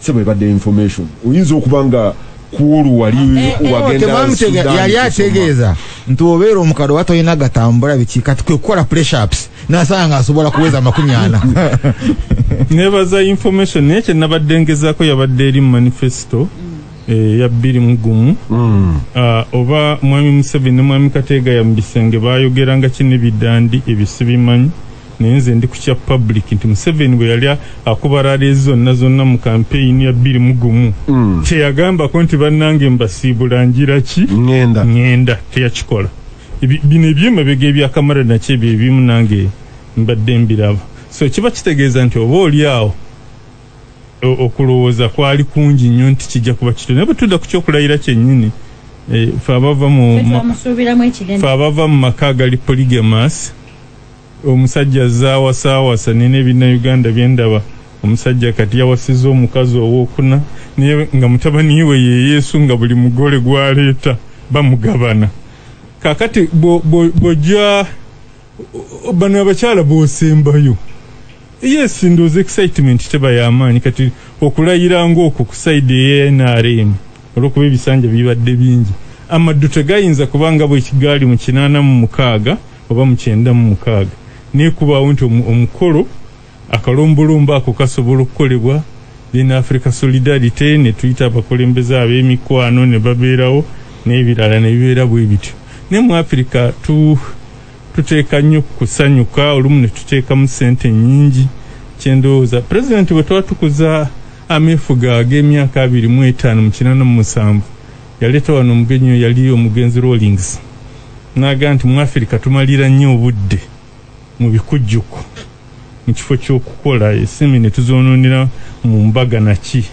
sebo ebadde information oyinza okuba nga kuolu wali wagenda yali ategeeza nti obeera omukado watoyina gatambula biki kati kwe kukola press ups nasanga asobola kuweza 40 nebaza information naye kyenabadde ngezaako yabadde eri mu manifesto ya 21 oba Mwami Museveni ne Mwami Kateega ya Mbisenge bayogeranga kine bidandi ebisibimanyi nenze ndi ku kya public nti Museveni bwe yali akuba rali zonna mu campaign ya 21 teyagamba ko nti bannange mbasiibula njira ki ngenda teyakikola bino ebyemabega ebya Kamara nakyo ebyo ebimu nange mbadde mbiraba so kiba kitegeeza nti oba oli awo okulowooza kwali kungi nnyo nti kijja kuba kito naye bwe tudda ku kyokulayira kyennyini fe abava mu maka agali polygamous omusajja zaawasa nene ebinnauganda byendaba omusajja kati yawasiza omukazi owookuna naye nga mutabani we ye Yesu nga buli mugole gwaleeta bamugabana kakati bw'ojja bano abakyala b'osembayo yes ndooza excitement teba y'amaanyi kati okulayira ng'okwo ku side ye NRM olw'okuba ebisanja bibadde bingi amaddu tegayinza kubanga bwekigaali mu 86 oba mu 96 nekubaawo nti omukolo akalombolombo ako kasobola okukolebwa then Africa Solidarity ne tuyita abakulembeze ab'emikwano ne babeerawo n'ebirala ne bibeera bwe bityo ne mu Africa tuteeka nnyo kusanyuka olumu ne tuteekamu ssente nnyingi kyendowooza pulezidenti bwe twatukuza ameefuga ag'emyaka 25 mu 87 yaleeta wano omugenyi yali omugenzi Rawlings n'aga nti mu Africa tumalira nnyo obudde mu bikujjuko mu kifo ky'okukola esimi ne tuzoonoonera mu mbaga naki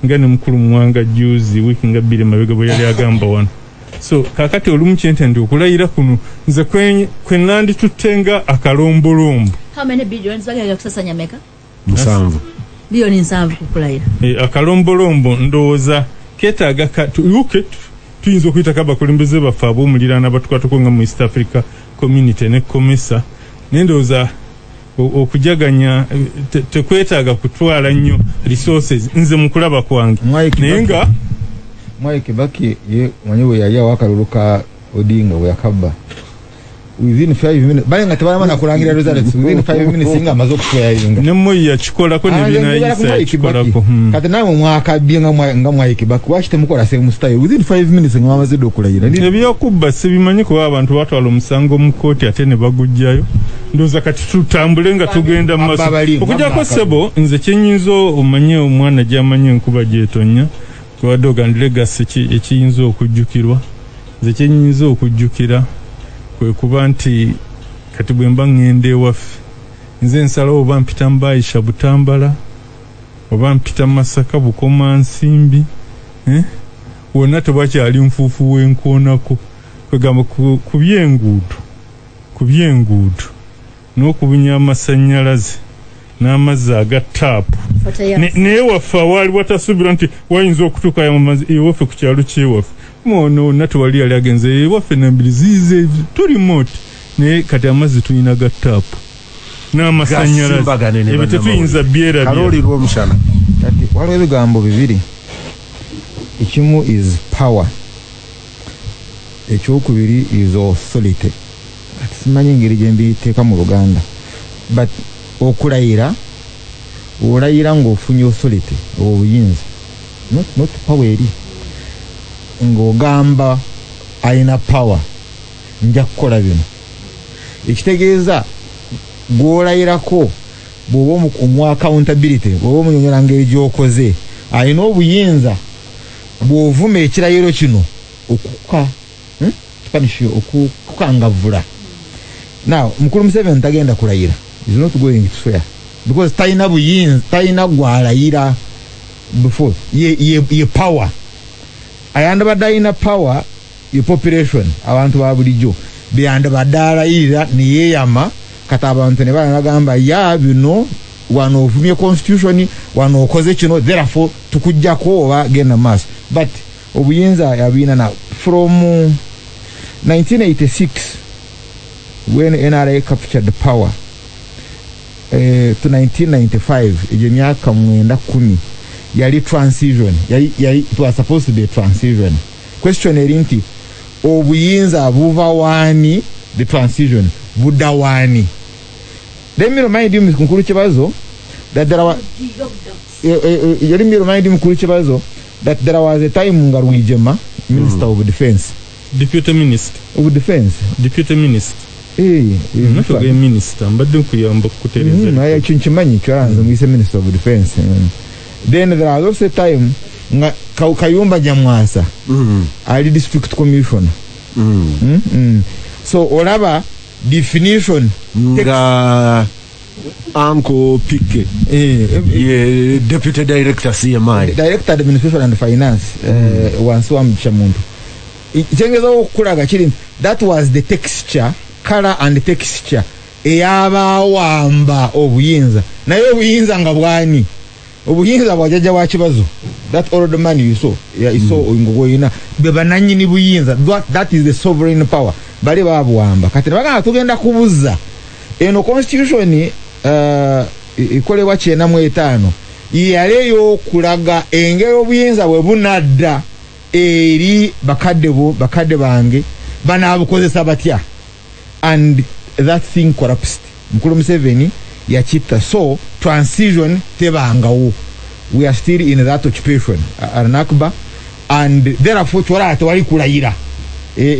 nga ne mukulu Mwanga juzi wiiki nga 2 mabega bwe yali agamba wano so kakati olumu kyentende okulayira kuno nze kwe nandituttenga akalombolombo how many billions bagenda kusasanya meka 7 bilioni 7 kukulayira akalombolombo ndowooza ketaaga tuyinza okuyita kabakulembeze baffe ab'omuliraana batukwatako nga mu East Africa Community ne Komesa nendowooza okujaganya tekwetaaga kutwala nnyo resources nze mu kulaba kwange naye nga Mwai Kibaki ye mwenyewe yali awakaluluka Odinga we yakabba within 5 minutes bali nga tebalamana kulangira results within 5 minutes nga amaze okufuna yinga ne moyi yakikolako ne binayisa yakikolako kati nawe mwakabbye nga Mwai Kibaki washite mukola same style within 5 minutes nga amaze okulayira ebyokubba sibimanyi kuba abantu batwala omusango mu kooti ate ne bagujjayo ndoza kati tutambule nga tugenda mu maso okujjako sebo nze kyenyinza omanye omwana gyamanye enkuba gyetonya twadoga ndi legacy ekiyinza okujjukirwa nze kyenyinza okujjukira kwe kuba nti kati bwe mba ngende ewaffe nze nsalawo oba mpita Mbaisha Butambala oba mpita Masaka Bukoma Nsimbi wonna tebakyali nfuufu w'enkoonako kwegamba ku by'enguudo n'okubunya amasannyalaze n'amazzi aga taapu naye waffe awaali watasuubirwa nti wayinza okutuuka ewaffe ku kyalo kyewaffe ono wonna tewali yali agenze ewaffe nambiri ziize tulimoti naye kati amazzi tulina ga taapu n'amasannyalaze ebyo tetuyinza byerabya kati waliwo ebigambo bibiri ekimu is power ekyokubiri is authority kati simanyi engeri gye mbiteeka mu Luganda but okulayira olayira ng'ofunye authority obuyinza not power eri ng'ogamba alina power nja kukola bino ekitegeeza gw'olayirako bw'oba omuwa accountability bw'oba omunyonyola ngeri gy'okoze alina obuyinza bw'ovuma ekirayiro kino okukangavula. Now mukulu Museveni tagenda kulayira, is not going to swear because talina buyinza, talina gwalayira before ye power ayandabadde alina power ye population abantu ba bulijjo beyandabadde alayira neyeyama kati abantu ne banagamba ya bino wano ovumye constitution wano okoze kino therefore tukujjako oba genda maaso but obuyinza yabina na from 1986 when NRA captured the power to 1995 ejemyaka 9-10 yali transition yali it was supposed to be a transition. Question erinti obuyinza buva wani the transition buda wani. Let me remind you Mkulu Kibazo that there was that there was a time Ngarwijema Minister of Defense, Deputy Minister of Defense, Deputy Minister not a minister but don't kuyamba kutereza I chinchimanyi kyanza mwise Minister of Defense. Then there was also a time Kayumba Nyamwasa ali district commissioner. So olaba definition nga Uncle Pike Deputy Director CMI Director Administration and Finance wansuwa mchamuntu ichengeza okulaga kiri that was the texture color and texture eyabawamba obuyinza naye obuyinza nga bwani obuyinza bwajaja wa Kibazo that old man you saw ngogoyina bebananyini buyinza that is the sovereign power bali babuwamba kati bagana tugenda kubuza eno constitution ikolebwa 95 yaleyo kulaga engero obuyinza bwe bunadda eri bakadde bange banabukozesa batya and that thing collapsed. Mukulu Museveni yachita so transition tebangawo we are still in that occupation Nakba and therefore twala twali kulayira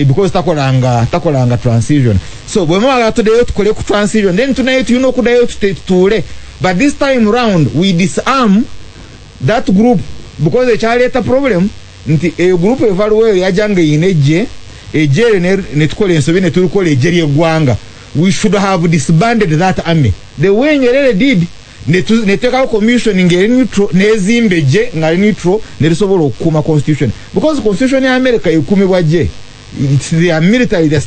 because takolanga transition so bwe mwaga today tukole ku transition then tonight you know kudayo tutule but this time round we disarm that group because the chaleta problem nti group evaluwe yajange ineje ejere ne tukole ensobi ne tulukole ejeri egwanga we should have disbanded that army the way Nyerere did ne take commission ngere neutral nezimbeje ngari neutral ne risobola okuma constitution because constitution ya America ekumibwa je it's the military the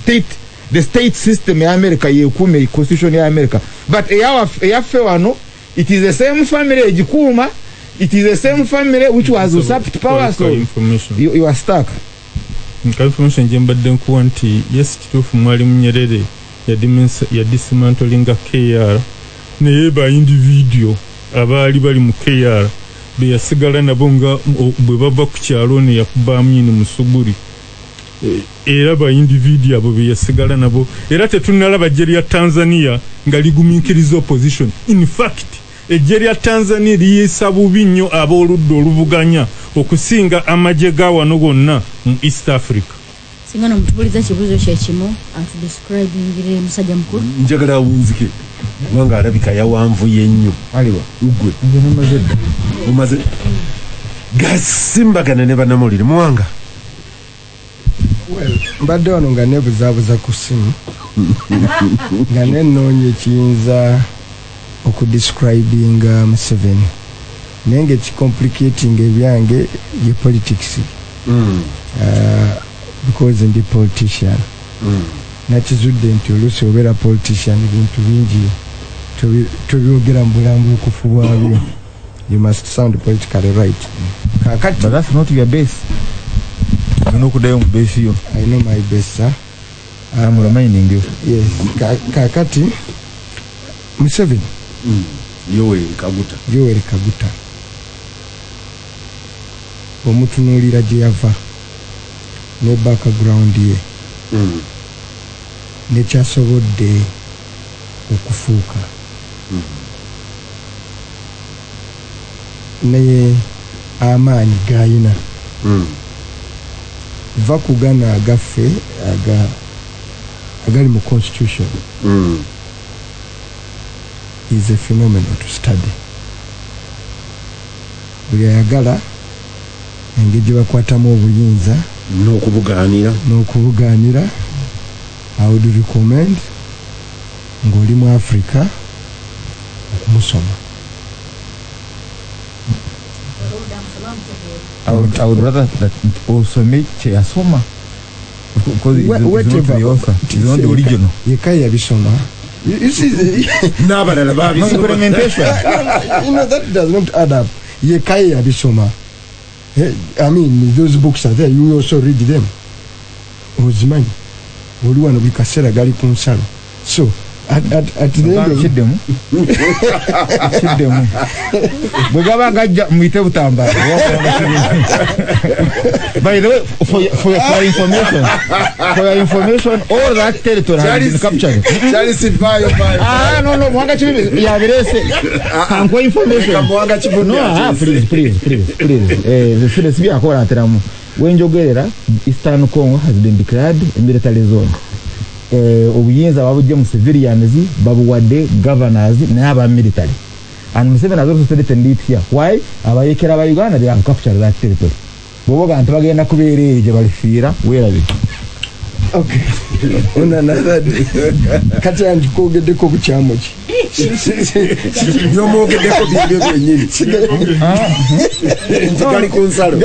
state system ya America yekume constitution ya America but eyafe wano it is the same family ejikuma it is the same family which was usurped power so you are stuck. Information jembadde nkuwanti yes kitufu Mwalimu Nyerere ya dismantling KR naye ba individual abaali bali mu KR be yasigala nabo nga bwe bava ku kyalo ne yakuba amini musuguri era ba individual abo be yasigala nabo era tetunalaba ejeri ya Tanzania nga ligumiikiriza opposition in fact ejeri ya Tanzania liyisa bubi nnyo ab'oludda oluvuganya okusinga amagye ga wano gonna mu East Africa. Singana mutubuliza kibuzo kye kimu atu describing musajja mukulu njagala wunzike wanga alabika yawanvu yennyo aliwa ugwe njene mazedda umaze gasimbagana ne banamulire mwanga mbadde wano nga nebuzabuza ku ssimu nga nenoonya ekiyinza okudescribing Museveni naye nga ekicomplicating ebyange ye politics because ndi politician nakizudde nti oluusi obeera politician ebintu bingi tobyogera mu bulambukufu bwabyo you must sound politically right kakati but that's not your base you know kudayo mu base yo I know my best sir I'm reminding you yes kakati Museveni Yoweri Kaguta omutunuulira gye yava ne background ye nekyasobodde okufuuka naye amaanyi gayina va kugana agaffe agali mu constitution is a phenomenon to study. Buli ayagala engeri gye bakwatamu obuyinza n'okubugaanira I would recommend ng'oli mu Africa okumusoma. I would rather that osome kye yasoma because it's not the author, it's not the original. Yekai yabisoma. You see, n'abalala implementation. That does not add up. Yekai yabisoma. I mean, those books are there. You also read them. Ozimanyi. Oli wano buli kaseera gali ku nsalo. So at the end of kiddemu bwe gaba gajja muyite butambala. By the way, for your information, all that territory has been captured. No, mwanga chibibi ya virese kankwa information. No, please. Sibi akola ateramu. Wenjogerera, Eastern Congo has been declared a military zone. Obuyinza babujje mu civilians babuwadde governors n'aba military. And Museveni has also threatened it here. Why? Abayekera ba Uganda, they have captured that territory. Boboga bantu bagenda kubeera eje balifiira weerabe. Okay. On another day. Kati andikogeddeko bukyamu ki? Byomwogeddeko bibyo byennyini. Gali ku nsalo.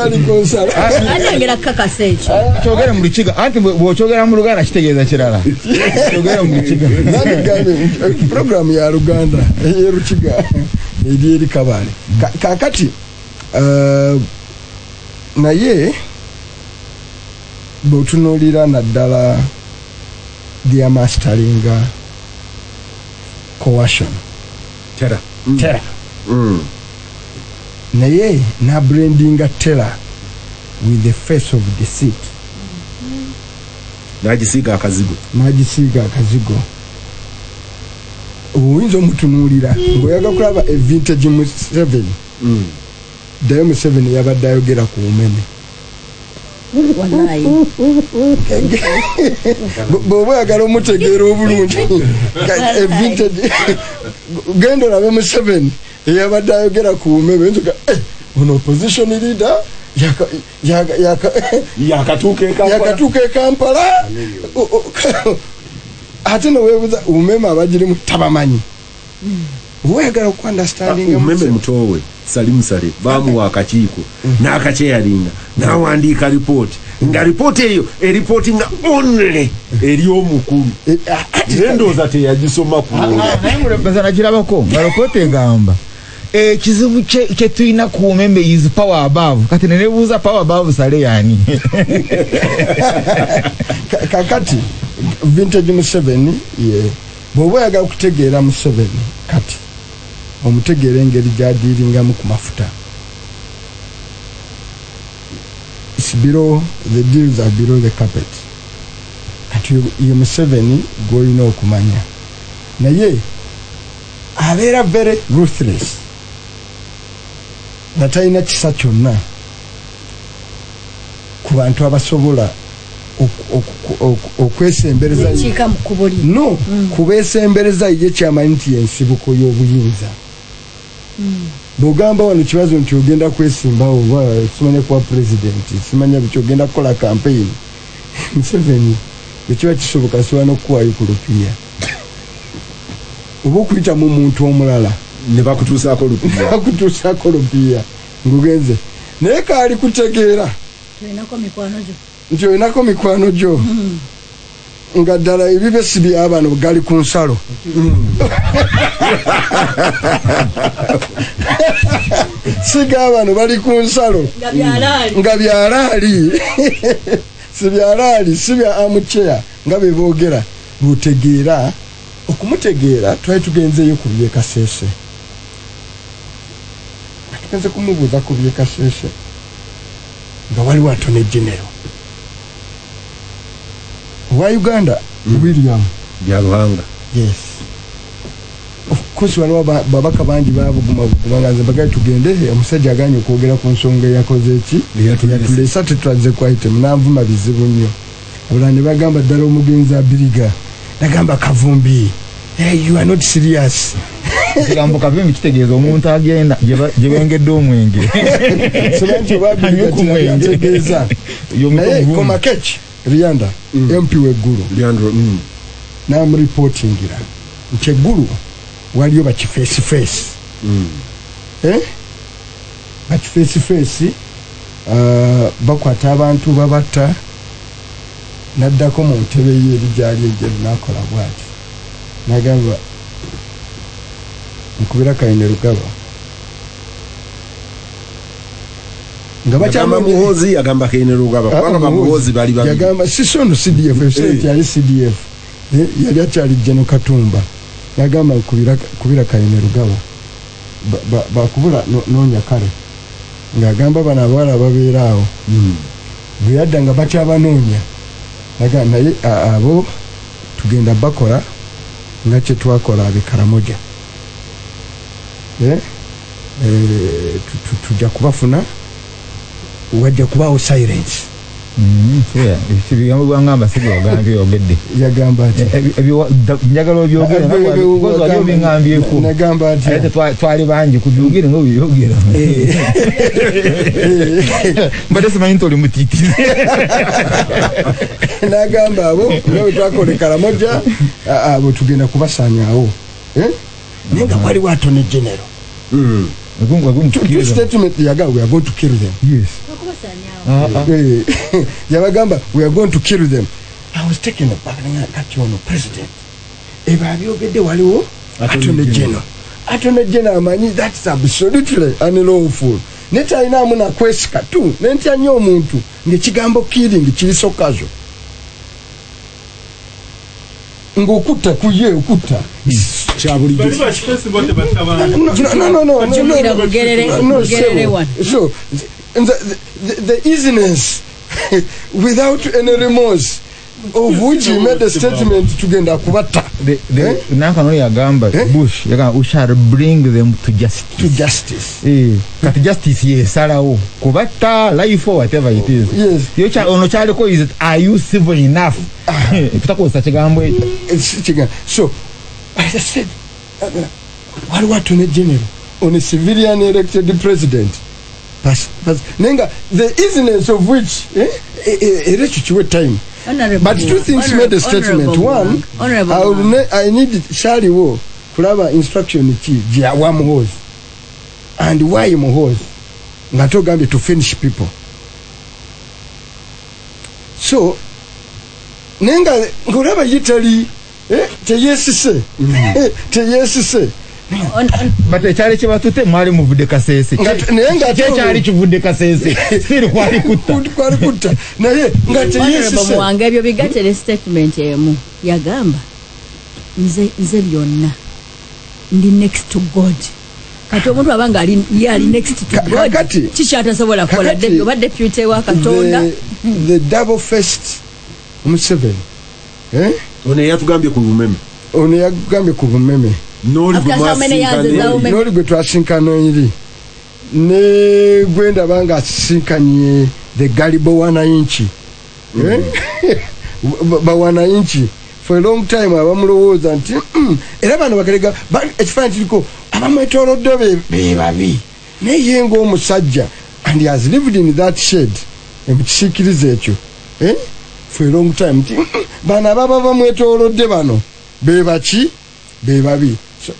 Anengera kakasa ekyo. Kyogera mu Lukiga. Anti bw'okyogera mu Luganda kitegeeza kirala. Kyogera mu Lukiga. Program ya Luganda ey'Olukiga eri Kabale. Kakati naye bw'otunuulira naddala dia masteringa coercion terror naye na brandinga terror with the face of deceit n'agisiiga akazigo oyinza omutunuulira ng'oyaga kulaba evintage Museveni ddayo Museveni yabadde ayogera ku umeme bw'oba oyagala omutegeera obulungi evintage genda olabe Museveni eyabadde ayogera ku umeme nzoga ono opposition leader yakatuuka e Kampala ate noweebuuza umeme abagirimu tabamanyi oyagala okuandastandinga umeme mutowe Salimusale bamuwa akakiiko n'akakyeyalinga n'awandiika ripooti nga ripooti eyo eripootinga only eri omukulu endooza teyagisoma kulbaza nagirabako nga ripooti egamba ekizibu kye tulina ku umeme is power above kati nenebuuza power above sale yani kakati vintage Museveni bw'oba oyagala okutegeera Museveni kati omutegeera engeri gyadiiringamu ku mafuta. It's below, the deals are below the carpet. Kati ye Museveni gw'olina okumanya naye abeera very ruthless nga talina kisa kyonna ku bantu abasobola okwesembereza no kubeesembereza ye kyamanyi nti yensibuko y'obuyinza bw'ogamba wano kibazo nti ogenda kwesimbawo oba simanya kuba pulezidenti simanya biki ogenda kukola campaign Museveni ekiba kisoboka siba n'okukuwayo ku lupiya oba okuyita mu muntu omulala ne bakutuusaako lupiya ng'ogenze naye kaali kutegeera nti olinako mikwano gyo nga ddala ebibesi by'abano gali ku nsalo siga abano bali ku nsalo nga byalaali si byalaali si bya amuceya nga be boogera bw'otegeera okumutegeera twali tugenzeeyo ku byekasese tugenze kumubuuza ku byekasese nga waliwo atone genero wa Uganda William Byaruhanga yes kosi waliwo babaka bangi babuguma nganze bagaye tugende omusajja aganye okwogera ku nsonga yakoze eki yatulesa tetulaze kwaite munanvuma bizibu nnyo abula ne bagamba ddala omugenzi abiriga nagamba Kavumbi you are not serious kigambo Kavumbi kitegeeza omuntu agenda gye bengedde omwenge sobanti babirigategeeza naye komakeki Rianda MP weggulu namuripotingira ncheggulu waliyo bakifeesi bakifeesi bakwata abantu babatta naddako mu ntebe ye erijali enjeru nakola bwati nagamba nkubira Kaine Rugaba nga bakyama muhozi yagamba Kaine Rugaba kubanga muhozi bali babi yagamba sisono CDF yali CDF yali akyali Jeno Katumba yagamba kubira Kaine Rugaba bakubula nonya kale ngagamba bana abawala babeera awo bwe yadda nga bakyabanoonya nagamba naye abo tugenda bakola nga kye twakola ab'Ekaramoja tujja kubafuna wajja kubaawo silence ebigambo byangamba sibyogambye ogedde yagamba ati njagala obyogere wali obingambyeku nagamba ati twali bangi kubyogere nga obyogera mbadde simanyi nti oli mutiitizi nagamba abo nga twakola Ekaramoja abo tugenda kubasaanyaawo naye nga waliwo Attorney General statement yaga we are going to kill them. Yes. Yabagamba we are going to kill them. I was taken aback at your president. If I byogedde waliwo Attorney General. Attorney General amanyi that's absolutely unlawful. Neta ina amuna kwesika tu nentya nnyo omuntu ng'ekigambo killing kiri sokazo. Ng'okutta kuye okutta. Chabulijo. No. So the easiness without any remorse of which he made a statement tugenda kubata. Nankano yagamba Bush yagamba we shall bring them to justice. To justice. Kati justice yesalawo kubata life or whatever it is. Yes. Yocha ono chaliko is are you civil enough? Kutakosa kigambo ekyo. So I said, waliwo Attorney General on a civilian elected president. Nenga, the easiness of which, with time. But two things made a statement. One, I need Charlie Wo, Kulava instruction Jia Muhoz. And why Muhoz? Ngatogambi to finish people. So, Nenga, Kulava Yitali, teyesise but ekyali kibatute mwali muvudde kasese kyali kivudde kasese siri kwali kutta naye nga teyesise wange ebyo bigatere statement emu yagamba nze byonna ndi next to God kati omuntu abanga ali next to God kikyatasobola kukola oba deputy wa Katonda the double faced Museveni ono yatugambye ku bumeme noli gwe twasinkana eri ne gwenda banga asinkanye the Galibo wananchi bawananchi for a long time abamulowooza nti era bano bakerega ekifaananyi kiriko abamwetoolodde bebabi naye ye ng'omusajja and he has lived in that shed emukisiikiriza ekyo for a long time nti bano ababa bamwetoolodde bano bebabi so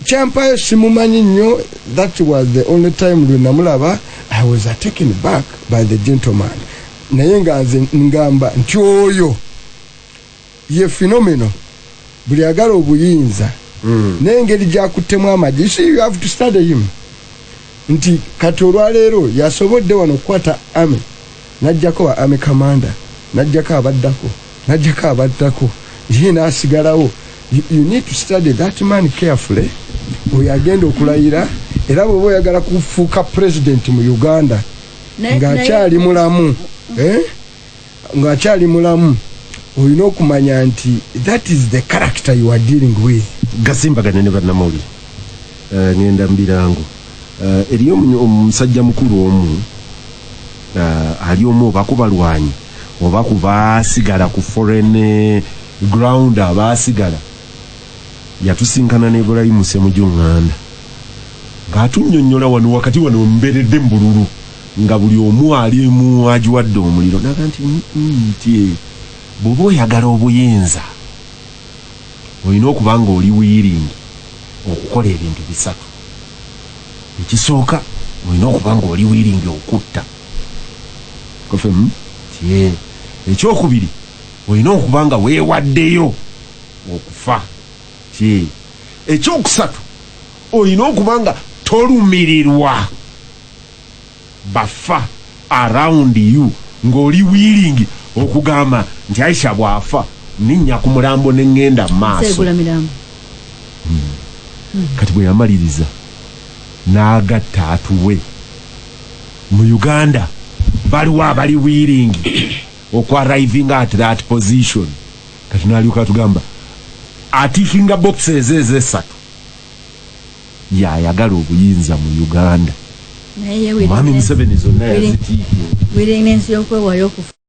kyampayo simumanyi nnyo. That was the only time lwe namulaba I was taken back by the gentleman naye nga nze ngamba nti oyo ye fenomeno buli agala obuyinza n'engeri gy'akuttemu amagi. You have to study him nti kati olwaleero yasobodde wano okukwata ame n'ajjako wa ame commander n'ajjako abaddako ye n'asigalawo. You need to study that man carefully. Oyagenda okulayira era bw'oba oyagala kufuuka president mu Uganda ng'akyali mulamu olina okumanya nti that is the character you are dealing with. Gasimbagane ne bannamawulire ngenda Mbirango eriyo omusajja mukulu omu ali omu oba kubalwanyi oba kubasigala ku foreign ground abasigala yatusinkana ne Ibrahim Ssemujunganda ng'atunnyonnyola wano wakati wano mberedde mbululu nga buli omu ali mu ajiwadde omuliro naga nti bw'oba oyagala obuyinza olina okuba nga oli wiiringi okukola ebintu bisatu. Ekisooka olina okuba nga oli wiiringi okutta kofemu tie. Ekyokubiri olina okuba nga weewaddeyo okufa tie. Ekyokusatu olina okuba nga tolumirirwa bafa around you ng'oli wiiringi okugamba nti Aisha bw'afa ninnya ku mulambo ne ngenda maaso. Kati bwe yamaliriza n'agatta atuwe mu Uganda baliwo abali wiiringi okwarriving at that position. Kati n'alyoka atugamba atikinga boxes ezo esatu yayagala obuyinza mu Uganda. Mwami Museveni zonna yazitiikye. Willingness y'okwewaayo okufa